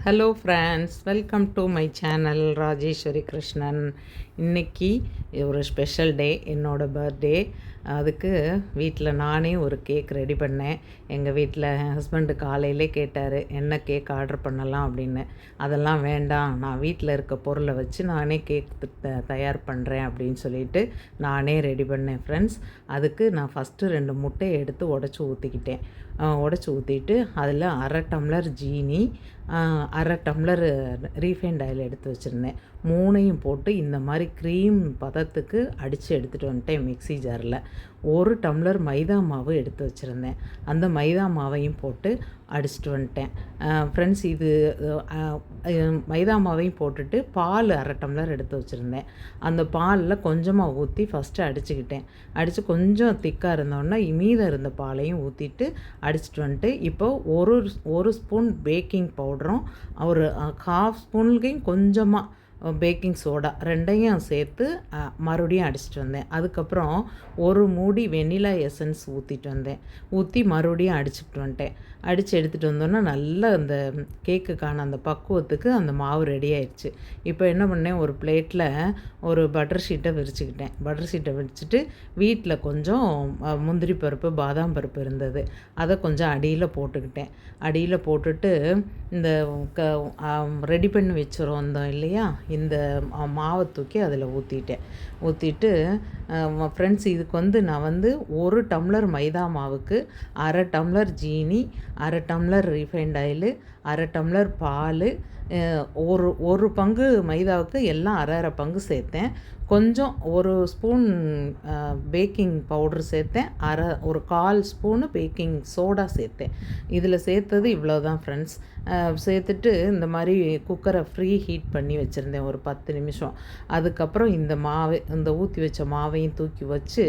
Hello friends, welcome to my channel Rajeshwari Krishnan. இன்றைக்கி ஒரு special day, என்னோடய பர்த்டே. அதுக்கு வீட்டில் நானே ஒரு கேக் ரெடி பண்ணேன். எங்கள் வீட்டில் என் ஹஸ்பண்டு காலையிலே கேட்டார், என்ன கேக் ஆர்டர் பண்ணலாம் அப்படின்னு. அதெல்லாம் வேண்டாம், நான் வீட்டில் இருக்க பொருளை வச்சு நானே கேக் தயார் பண்ணுறேன் அப்படின்னு சொல்லிட்டு நானே ரெடி பண்ணேன் ஃப்ரெண்ட்ஸ். அதுக்கு நான் ஃபஸ்ட்டு 2 முட்டையை எடுத்து உடச்சி ஊற்றிக்கிட்டேன். உடச்சி ஊற்றிட்டு அதில் 1/2 டம்ளர் ஜீனி, 1/2 டம்ளர் ரீஃபைண்ட் ஆயில் எடுத்து வச்சுருந்தேன். 3ஐயும் போட்டு இந்த மாதிரி க்ரீம் பதத்துக்கு அடித்து எடுத்துகிட்டு வந்துட்டேன் மிக்ஸி ஜாரில். 1 டம்ளர் மைதா மாவு எடுத்து வச்சுருந்தேன். அந்த மைதா மாவையும் போட்டு அடிச்சுட்டு வந்துட்டேன் ஃப்ரெண்ட்ஸ். இது மைதா மாவையும் போட்டுட்டு பால் 1/2 டம்ளர் எடுத்து வச்சுருந்தேன். அந்த பாலில் கொஞ்சமாக ஊற்றி ஃபஸ்ட்டு அடிச்சுக்கிட்டேன். அடித்து கொஞ்சம் திக்காக இருந்தோன்னா மீதம் இருந்த பாலையும் ஊற்றிட்டு அடிச்சுட்டு வந்துட்டு, இப்போ ஒரு ஸ்பூன் பேக்கிங் பவுடரும் ஒரு 1/2 ஸ்பூன்லேயும் கொஞ்சமாக பேக்கிங் சோடா 2ஐயும் சேர்த்து மறுபடியும் அடிச்சிட்டு வந்தேன். அதுக்கப்புறம் ஒரு மூடி வெண்ணிலா எசன்ஸ் ஊற்றிட்டு வந்தேன். ஊற்றி மறுபடியும் அடிச்சுட்டு வந்துட்டேன். அடித்து எடுத்துகிட்டு வந்தோன்னா நல்லா அந்த கேக்குக்கான அந்த பக்குவத்துக்கு அந்த மாவு ரெடி ஆயிடுச்சு. இப்போ என்ன பண்ணேன், ஒரு பிளேட்டில் ஒரு பட்டர் ஷீட்டை விரிச்சுக்கிட்டேன். பட்டர் ஷீட்டை விரிச்சிட்டு வீட்டில் கொஞ்சம் முந்திரி பருப்பு, பாதாம் பருப்பு இருந்தது. அதை கொஞ்சம் அடியில் போட்டுக்கிட்டேன். அடியில் போட்டுட்டு இந்த ரெடி பண்ணி வச்சுருந்தோம் இல்லையா, இந்த மாவை தூக்கி அதில் ஊற்றிட்டு ஃப்ரெண்ட்ஸ், இதுக்கு நான் 1 டம்ளர் மைதா மாவுக்கு 1/2 டம்ளர் ஜீனி, 1/2 டம்ளர் ரீஃபைண்ட் ஆயிலு, 1/2 டம்ளர் பால், ஒரு பங்கு மைதாவுக்கு எல்லாம் 1/2 பங்கு சேர்த்தேன். கொஞ்சம் 1 ஸ்பூன் பேக்கிங் பவுட்ரு சேர்த்தேன். ஒரு 1/4 ஸ்பூனு பேக்கிங் சோடா சேர்த்தேன். இதில் சேர்த்தது இவ்வளோ தான் ஃப்ரெண்ட்ஸ். சேர்த்துட்டு இந்த மாதிரி குக்கரை ஃப்ரீ ஹீட் பண்ணி வச்சுருந்தேன் ஒரு 10 நிமிஷம். அதுக்கப்புறம் இந்த ஊற்றி வச்ச மாவையும் தூக்கி வச்சு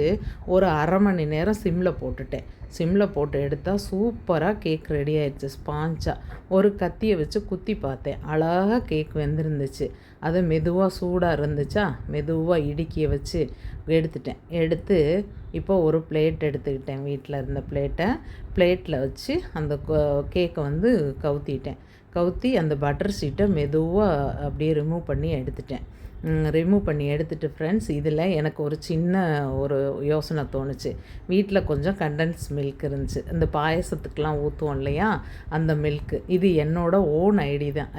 ஒரு 1/2 மணி நேரம் சிம்மில் போட்டுட்டேன். சிம்மில் போட்டு எடுத்தால் சூப்பராக கேக் ரெடி ஆயிடுச்சு, ஸ்பாஞ்சாக. ஒரு கத்தியை வச்சு குத்தி பார்த்தேன், அழகாக கேக் வெந்திருந்துச்சு. அதை மெதுவாக சூடாக இருந்துச்சா, மெதுவாக இடுக்கியை வச்சு எடுத்து இப்போ ஒரு பிளேட் எடுத்துக்கிட்டேன். வீட்டில் இருந்த பிளேட்டில் வச்சு அந்த கேக்கை கவுத்தி அந்த பட்டர் ஷீட்டை மெதுவாக அப்படியே ரிமூவ் பண்ணி எடுத்துட்டு ஃப்ரெண்ட்ஸ், இதில் எனக்கு ஒரு சின்ன யோசனை தோணுச்சு. வீட்டில் கொஞ்சம் கண்டென்ஸ் மில்க் இருந்துச்சு, இந்த பாயசத்துக்கெலாம் ஊற்றுவோம் இல்லையா, அந்த மில்க்கு. இது என்னோட ஓன்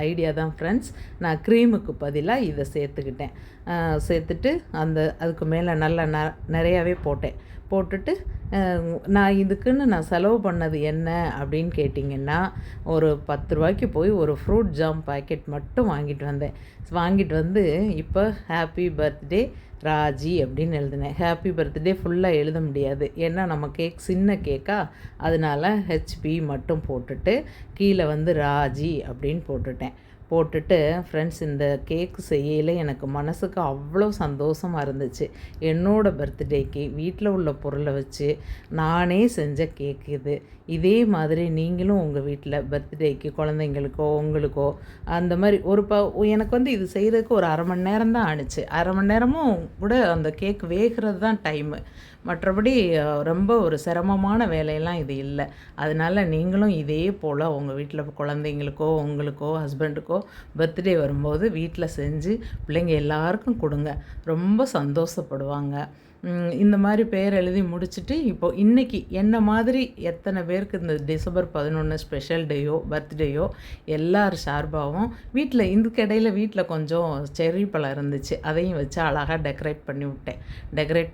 ஐடியா தான் ஃப்ரெண்ட்ஸ். நான் க்ரீமுக்கு பதிலாக இதை சேர்த்துட்டு அதுக்கு மேலே நல்லா நிறையாவே போட்டுட்டு நான் செலவு பண்ணது என்ன அப்படின்னு கேட்டிங்கன்னா, ஒரு 10 ரூபாய்க்கு போய் ஒரு ஃப்ரூட் ஜாம் பாக்கெட் மட்டும் வாங்கிட்டு வந்து இப்போ ஹாப்பி பர்த்டே ராஜி அப்படின்னு எழுதினேன். ஹாப்பி பர்த்டே ஃபுல்லாக எழுத முடியாது, ஏன்னா நம்ம கேக் சின்ன கேக்கா, அதனால ஹெச்பி மட்டும் போட்டுட்டு கீழே ராஜி அப்படின்னு போட்டுட்டு ஃப்ரெண்ட்ஸ், இந்த கேக்கு செய்யல எனக்கு மனசுக்கு அவ்வளோ சந்தோஷமாக இருந்துச்சு. என்னோடய பர்த்டேக்கு வீட்டில் உள்ள பொருளை வச்சு நானே செஞ்ச கேக் இது. இதே மாதிரி நீங்களும் உங்கள் வீட்டில் பர்த்டேக்கு குழந்தைங்களுக்கோ உங்களுக்கோ அந்த மாதிரி எனக்கு இது செய்கிறதுக்கு ஒரு 1/2 மணி நேரம் தான் ஆணுச்சு. 1/2 மணி நேரமும் கூட அந்த கேக் வேகிறது தான் டைமு. மற்றபடி ரொம்ப ஒரு சிரமமான வேலையெல்லாம் இது இல்லை. அதனால் நீங்களும் இதே போல் உங்கள் வீட்டில் குழந்தைங்களுக்கோ உங்களுக்கோ ஹஸ்பண்டுக்கோ பர்த்டே வரும்போது வீட்டில் செஞ்சு பிள்ளைங்க எல்லாருக்கும் கொடுங்க, ரொம்ப சந்தோஷப்படுவாங்க. இந்த மாதிரி பேர் எழுதி முடிச்சுட்டு இப்போ இன்றைக்கி என்ன மாதிரி எத்தனை பேருக்கு இந்த டிசம்பர் 11 ஸ்பெஷல் டேயோ பர்த்டேயோ எல்லார் சார்பாகவும் வீட்டில் கொஞ்சம் செர்ரி பழம் இருந்துச்சு, அதையும் வச்சு அழகாக டெக்கரேட்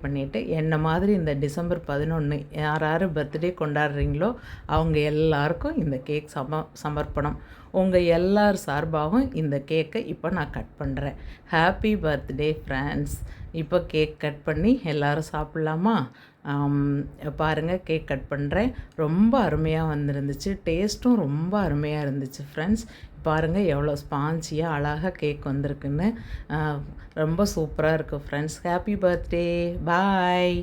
பண்ணிவிட்டு என்ன மாதிரி இந்த டிசம்பர் 11 யார் பர்த்டே கொண்டாடுறீங்களோ அவங்க எல்லாருக்கும் இந்த கேக் சமர்ப்பணம். உங்கள் எல்லார் சார்பாகவும் இந்த கேக்கை இப்போ நான் கட் பண்ணுறேன். Happy birthday friends. இப்போ கேக் கட் பண்ணி எல்லோரும் சாப்பிட்லாமா? பாருங்கள், கேக் கட் பண்ணுறேன். ரொம்ப அருமையாக வந்துருந்துச்சு, டேஸ்ட்டும் ரொம்ப அருமையாக இருந்துச்சு ஃப்ரெண்ட்ஸ். பாருங்கள் எவ்வளோ ஸ்பான்ச்சியாக அழகாக கேக் வந்திருக்குன்னு. ரொம்ப சூப்பராக இருக்குது ஃப்ரெண்ட்ஸ். ஹாப்பி பர்த்டே, பாய்.